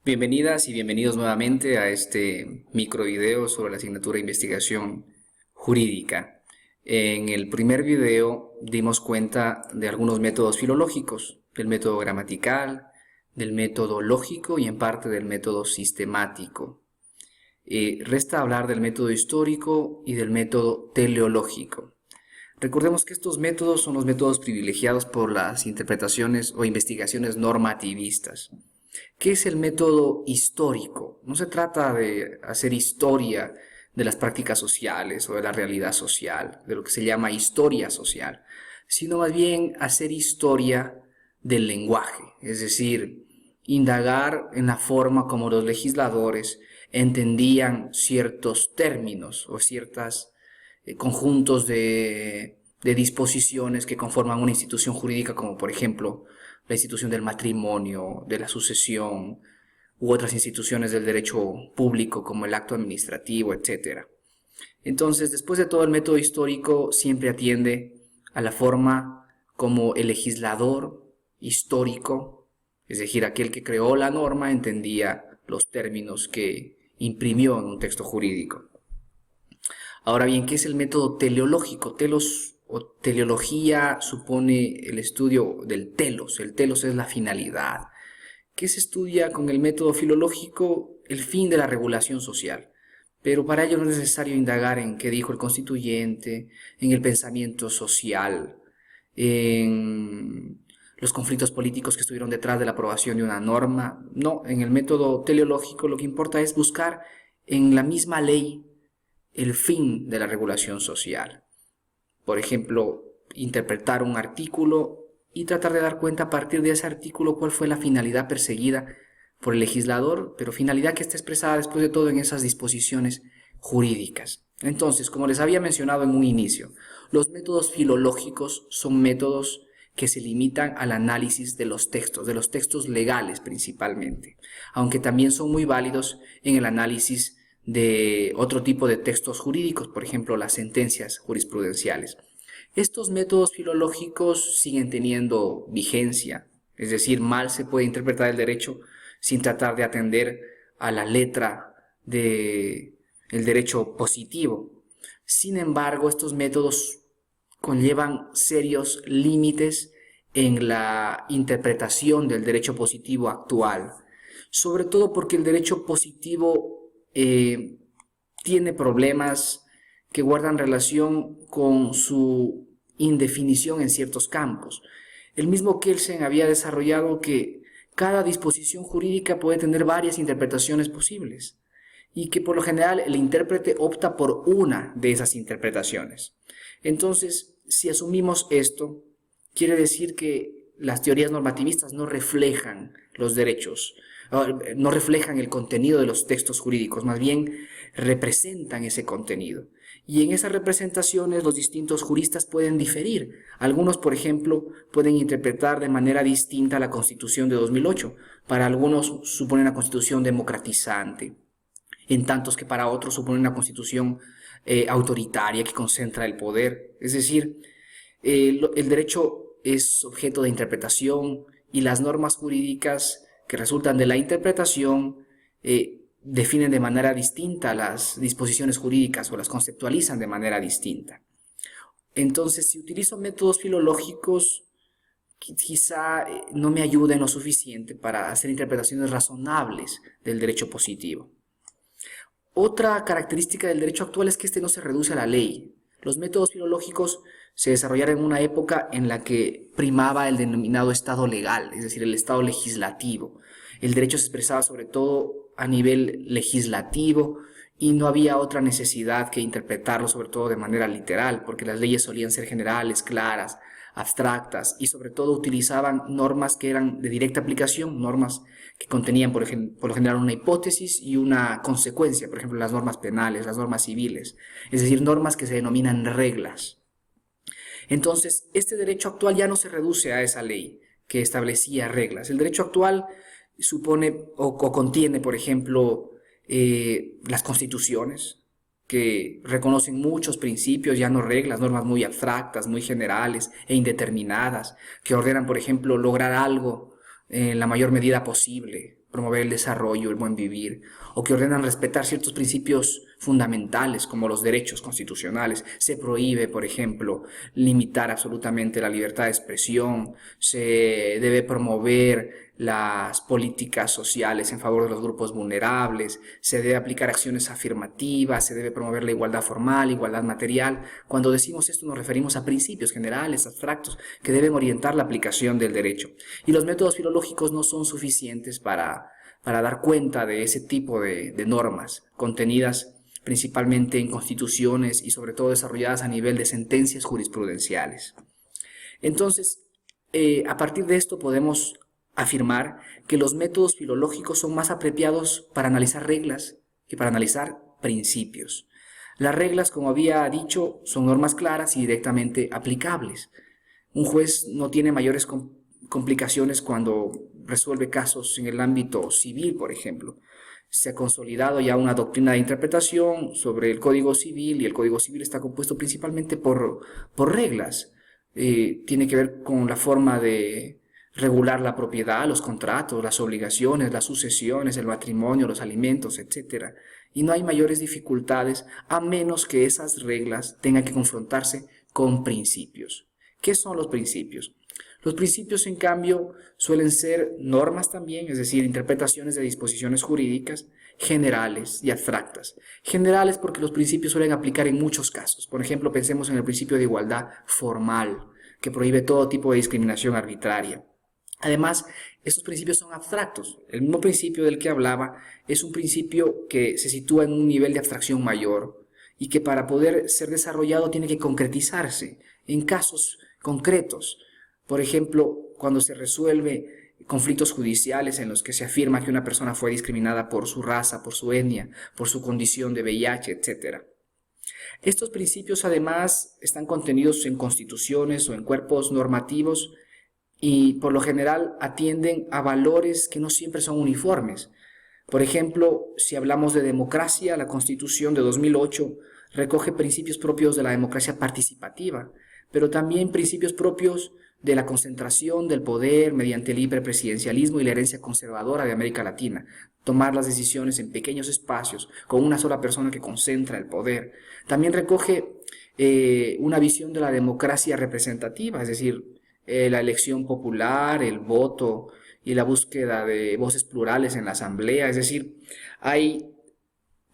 Bienvenidas y bienvenidos nuevamente a este microvideo sobre la asignatura de investigación jurídica. En el primer video dimos cuenta de algunos métodos filológicos, del método gramatical, del método lógico y en parte del método sistemático. Resta hablar del método histórico y del método teleológico. Recordemos que estos métodos son los métodos privilegiados por las interpretaciones o investigaciones normativistas. ¿Qué es el método histórico? No se trata de hacer historia de las prácticas sociales o de la realidad social, de lo que se llama historia social, sino más bien hacer historia del lenguaje, es decir, indagar en la forma como los legisladores entendían ciertos términos o ciertos conjuntos de disposiciones que conforman una institución jurídica, como por ejemplo la institución del matrimonio, de la sucesión, u otras instituciones del derecho público como el acto administrativo, etc. Entonces, después de todo, el método histórico siempre atiende a la forma como el legislador histórico, es decir, aquel que creó la norma, entendía los términos que imprimió en un texto jurídico. Ahora bien, ¿qué es el método teleológico? Telos o teleología supone el estudio del telos. El telos es la finalidad. ¿Qué se estudia con el método filológico? El fin de la regulación social. Pero para ello no es necesario indagar en qué dijo el constituyente, en el pensamiento social, en los conflictos políticos que estuvieron detrás de la aprobación de una norma. No, en el método teleológico lo que importa es buscar en la misma ley el fin de la regulación social. Por ejemplo, interpretar un artículo y tratar de dar cuenta a partir de ese artículo cuál fue la finalidad perseguida por el legislador, pero finalidad que está expresada después de todo en esas disposiciones jurídicas. Entonces, como les había mencionado en un inicio, los métodos filológicos son métodos que se limitan al análisis de los textos legales principalmente, aunque también son muy válidos en el análisis de otro tipo de textos jurídicos, por ejemplo, las sentencias jurisprudenciales. Estos métodos filológicos siguen teniendo vigencia, es decir, mal se puede interpretar el derecho sin tratar de atender a la letra del derecho positivo. Sin embargo, estos métodos conllevan serios límites en la interpretación del derecho positivo actual, sobre todo porque el derecho positivo tiene problemas que guardan relación con su indefinición en ciertos campos. El mismo Kelsen había desarrollado que cada disposición jurídica puede tener varias interpretaciones posibles y que por lo general el intérprete opta por una de esas interpretaciones. Entonces, si asumimos esto, quiere decir que las teorías normativistas no reflejan los derechos, no reflejan el contenido de los textos jurídicos, más bien representan ese contenido. Y en esas representaciones los distintos juristas pueden diferir. Algunos, por ejemplo, pueden interpretar de manera distinta la Constitución de 2008. Para algunos supone una constitución democratizante, en tantos que para otros supone una constitución autoritaria que concentra el poder. Es decir, el derecho es objeto de interpretación y las normas jurídicas que resultan de la interpretación definen de manera distinta las disposiciones jurídicas o las conceptualizan de manera distinta. Entonces, si utilizo métodos filológicos, quizá no me ayuden lo suficiente para hacer interpretaciones razonables del derecho positivo. Otra característica del derecho actual es que este no se reduce a la ley. Los métodos filológicos se desarrollaron en una época en la que primaba el denominado estado legal, es decir, el estado legislativo. El derecho se expresaba sobre todo a nivel legislativo y no había otra necesidad que interpretarlo sobre todo de manera literal, porque las leyes solían ser generales, claras, abstractas y sobre todo utilizaban normas que eran de directa aplicación, normas que contenían por lo general una hipótesis y una consecuencia, por ejemplo las normas penales, las normas civiles, es decir, normas que se denominan reglas. Entonces, este derecho actual ya no se reduce a esa ley que establecía reglas. El derecho actual supone o contiene, por ejemplo, las constituciones, que reconocen muchos principios, ya no reglas, normas muy abstractas, muy generales e indeterminadas, que ordenan, por ejemplo, lograr algo en la mayor medida posible, promover el desarrollo, el buen vivir, o que ordenan respetar ciertos principios fundamentales como los derechos constitucionales. Se prohíbe, por ejemplo, limitar absolutamente la libertad de expresión, se debe promover las políticas sociales en favor de los grupos vulnerables, se debe aplicar acciones afirmativas, se debe promover la igualdad formal, igualdad material. Cuando decimos esto nos referimos a principios generales, abstractos, que deben orientar la aplicación del derecho. Y los métodos filológicos no son suficientes para dar cuenta de ese tipo de normas contenidas principalmente en constituciones y sobre todo desarrolladas a nivel de sentencias jurisprudenciales. Entonces, a partir de esto podemos afirmar que los métodos filológicos son más apropiados para analizar reglas que para analizar principios. Las reglas, como había dicho, son normas claras y directamente aplicables. Un juez no tiene mayores complicaciones cuando resuelve casos en el ámbito civil, por ejemplo. Se ha consolidado ya una doctrina de interpretación sobre el Código Civil y el Código Civil está compuesto principalmente por reglas. Tiene que ver con la forma de regular la propiedad, los contratos, las obligaciones, las sucesiones, el matrimonio, los alimentos, etc. Y no hay mayores dificultades a menos que esas reglas tengan que confrontarse con principios. ¿Qué son los principios? Los principios, en cambio, suelen ser normas también, es decir, interpretaciones de disposiciones jurídicas generales y abstractas. Generales porque los principios suelen aplicar en muchos casos. Por ejemplo, pensemos en el principio de igualdad formal, que prohíbe todo tipo de discriminación arbitraria. Además, estos principios son abstractos. El mismo principio del que hablaba es un principio que se sitúa en un nivel de abstracción mayor y que para poder ser desarrollado tiene que concretizarse en casos concretos. Por ejemplo, cuando se resuelve conflictos judiciales en los que se afirma que una persona fue discriminada por su raza, por su etnia, por su condición de VIH, etc. Estos principios además están contenidos en constituciones o en cuerpos normativos y por lo general atienden a valores que no siempre son uniformes. Por ejemplo, si hablamos de democracia, la Constitución de 2008 recoge principios propios de la democracia participativa, pero también principios propios de la concentración del poder mediante el hiperpresidencialismo y la herencia conservadora de América Latina, tomar las decisiones en pequeños espacios con una sola persona que concentra el poder. También recoge una visión de la democracia representativa, es decir, la elección popular, el voto y la búsqueda de voces plurales en la asamblea, es decir, hay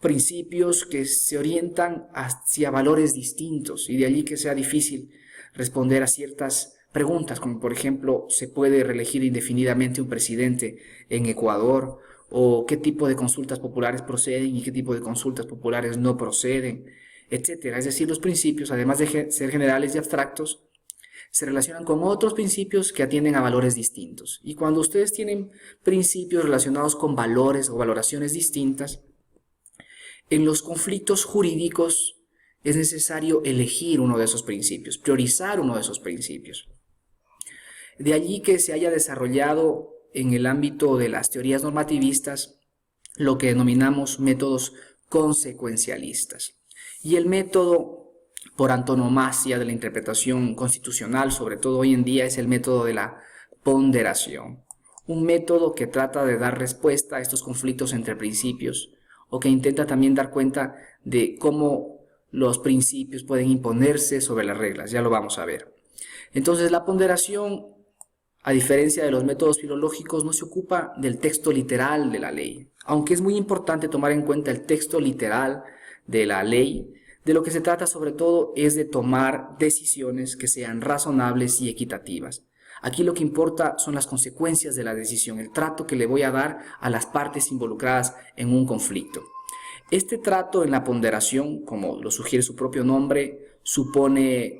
principios que se orientan hacia valores distintos y de allí que sea difícil responder a ciertas preguntas, como por ejemplo, ¿se puede reelegir indefinidamente un presidente en Ecuador? ¿O qué tipo de consultas populares proceden y qué tipo de consultas populares no proceden? Etcétera. Es decir, los principios, además de ser generales y abstractos, se relacionan con otros principios que atienden a valores distintos. Y cuando ustedes tienen principios relacionados con valores o valoraciones distintas, en los conflictos jurídicos es necesario elegir uno de esos principios, priorizar uno de esos principios. De allí que se haya desarrollado en el ámbito de las teorías normativistas lo que denominamos métodos consecuencialistas. Y el método por antonomasia de la interpretación constitucional, sobre todo hoy en día, es el método de la ponderación. Un método que trata de dar respuesta a estos conflictos entre principios o que intenta también dar cuenta de cómo los principios pueden imponerse sobre las reglas. Ya lo vamos a ver. Entonces, la ponderación, a diferencia de los métodos filológicos, no se ocupa del texto literal de la ley, aunque es muy importante tomar en cuenta el texto literal de la ley. De lo que se trata sobre todo es de tomar decisiones que sean razonables y equitativas. Aquí lo que importa son las consecuencias de la decisión, el trato que le voy a dar a las partes involucradas en un conflicto. Este trato en la ponderación, como lo sugiere su propio nombre, supone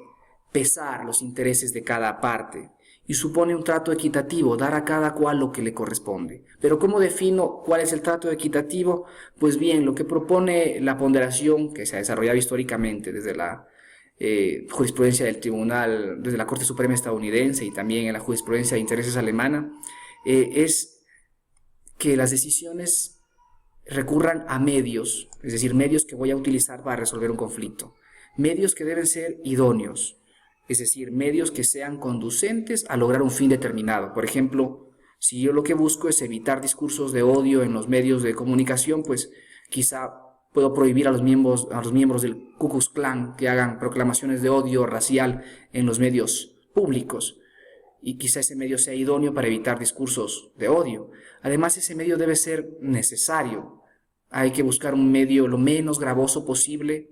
pesar los intereses de cada parte y supone un trato equitativo, dar a cada cual lo que le corresponde. Pero ¿cómo defino cuál es el trato equitativo? Pues bien, lo que propone la ponderación, que se ha desarrollado históricamente desde la jurisprudencia del tribunal, desde la Corte Suprema estadounidense y también en la jurisprudencia de intereses alemana, es que las decisiones recurran a medios, es decir, medios que voy a utilizar para resolver un conflicto, medios que deben ser idóneos, es decir, medios que sean conducentes a lograr un fin determinado. Por ejemplo, Si yo lo que busco es evitar discursos de odio en los medios de comunicación, pues quizá puedo prohibir a los miembros del Ku Klux Klan que hagan proclamaciones de odio racial en los medios públicos. Y quizá ese medio sea idóneo para evitar discursos de odio. Además, ese medio debe ser necesario. Hay que buscar un medio lo menos gravoso posible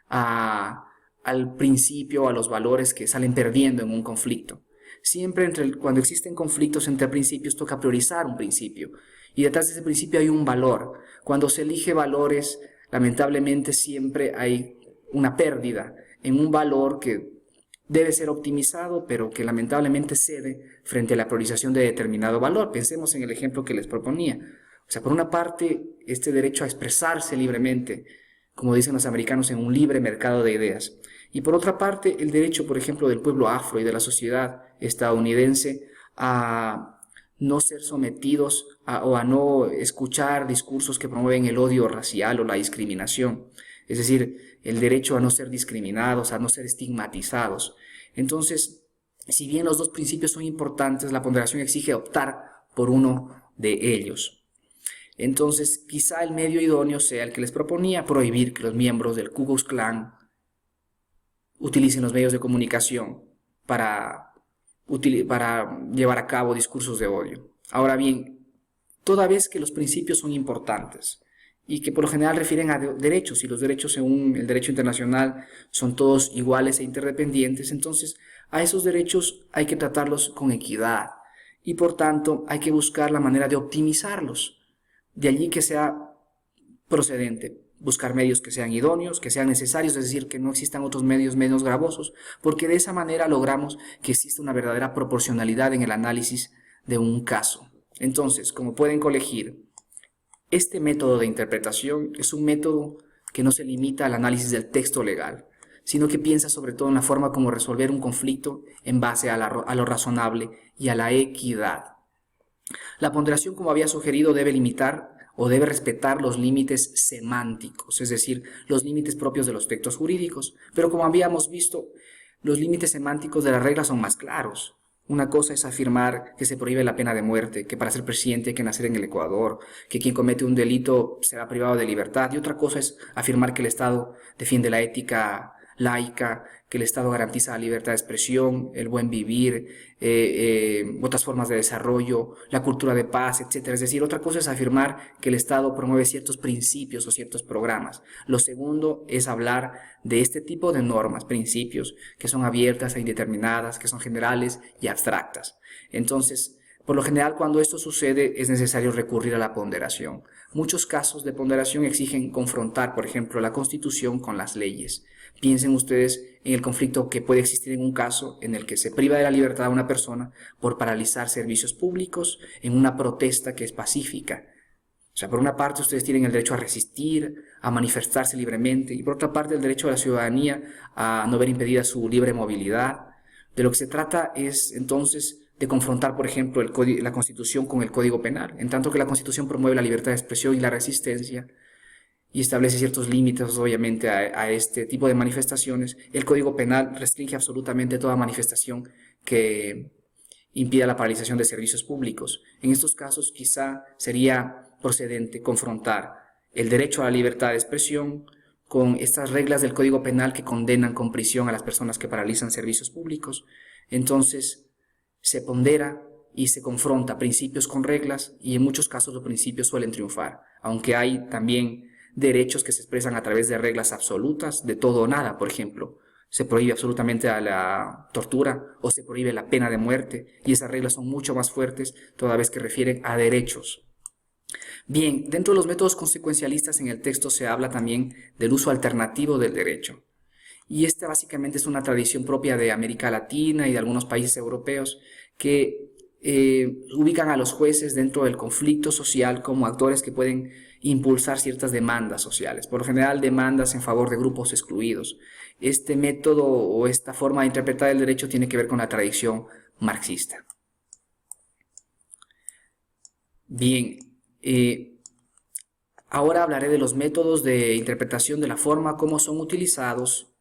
al principio, a los valores que salen perdiendo en un conflicto. Siempre cuando existen conflictos entre principios toca priorizar un principio y detrás de ese principio hay un valor. Cuando se elige valores, lamentablemente siempre hay una pérdida en un valor que debe ser optimizado, pero que lamentablemente cede frente a la priorización de determinado valor. Pensemos en el ejemplo que les proponía. O sea, por una parte, este derecho a expresarse libremente, como dicen los americanos, en un libre mercado de ideas. Y por otra parte, el derecho, por ejemplo, del pueblo afro y de la sociedad estadounidense a no ser sometidos o a no escuchar discursos que promueven el odio racial o la discriminación. Es decir, el derecho a no ser discriminados, a no ser estigmatizados. Entonces, si bien los dos principios son importantes, la ponderación exige optar por uno de ellos. Entonces, quizá el medio idóneo sea el que les proponía, prohibir que los miembros del Ku Klux Klan utilicen los medios de comunicación para llevar a cabo discursos de odio. Ahora bien, toda vez que los principios son importantes y que por lo general refieren a derechos, y los derechos según el derecho internacional son todos iguales e interdependientes, entonces a esos derechos hay que tratarlos con equidad y por tanto hay que buscar la manera de optimizarlos. De allí que sea procedente buscar medios que sean idóneos, que sean necesarios, es decir, que no existan otros medios menos gravosos, porque de esa manera logramos que exista una verdadera proporcionalidad en el análisis de un caso. Entonces, como pueden colegir, este método de interpretación es un método que no se limita al análisis del texto legal, sino que piensa sobre todo en la forma como resolver un conflicto en base a lo razonable y a la equidad. La ponderación, como había sugerido, debe limitar o debe respetar los límites semánticos, es decir, los límites propios de los textos jurídicos. Pero como habíamos visto, los límites semánticos de las reglas son más claros. Una cosa es afirmar que se prohíbe la pena de muerte, que para ser presidente hay que nacer en el Ecuador, que quien comete un delito será privado de libertad. Y otra cosa es afirmar que el Estado defiende la ética laica, que el Estado garantiza la libertad de expresión, el buen vivir, otras formas de desarrollo, la cultura de paz, etc. Es decir, otra cosa es afirmar que el Estado promueve ciertos principios o ciertos programas. Lo segundo es hablar de este tipo de normas, principios, que son abiertas e indeterminadas, que son generales y abstractas. Entonces, por lo general, cuando esto sucede, es necesario recurrir a la ponderación. Muchos casos de ponderación exigen confrontar, por ejemplo, la Constitución con las leyes. Piensen ustedes en el conflicto que puede existir en un caso en el que se priva de la libertad a una persona por paralizar servicios públicos en una protesta que es pacífica. O sea, por una parte ustedes tienen el derecho a resistir, a manifestarse libremente, y por otra parte el derecho de la ciudadanía a no ver impedida su libre movilidad. De lo que se trata es entonces de confrontar, por ejemplo, la Constitución con el Código Penal, en tanto que la Constitución promueve la libertad de expresión y la resistencia, y establece ciertos límites, obviamente, a este tipo de manifestaciones. El Código Penal restringe absolutamente toda manifestación que impida la paralización de servicios públicos. En estos casos, quizá sería procedente confrontar el derecho a la libertad de expresión con estas reglas del Código Penal que condenan con prisión a las personas que paralizan servicios públicos. Entonces, se pondera y se confronta principios con reglas, y en muchos casos los principios suelen triunfar, aunque hay también derechos que se expresan a través de reglas absolutas, de todo o nada. Por ejemplo, se prohíbe absolutamente a la tortura o se prohíbe la pena de muerte, y esas reglas son mucho más fuertes toda vez que refieren a derechos. Bien, dentro de los métodos consecuencialistas en el texto se habla también del uso alternativo del derecho, y esta básicamente es una tradición propia de América Latina y de algunos países europeos que ubican a los jueces dentro del conflicto social como actores que pueden impulsar ciertas demandas sociales, por lo general demandas en favor de grupos excluidos. Este método o esta forma de interpretar el derecho tiene que ver con la tradición marxista. Bien, ahora hablaré de los métodos de interpretación, de la forma como son utilizados,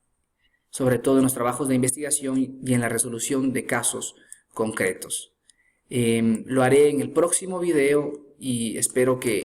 sobre todo en los trabajos de investigación y en la resolución de casos concretos. Lo haré en el próximo video y espero que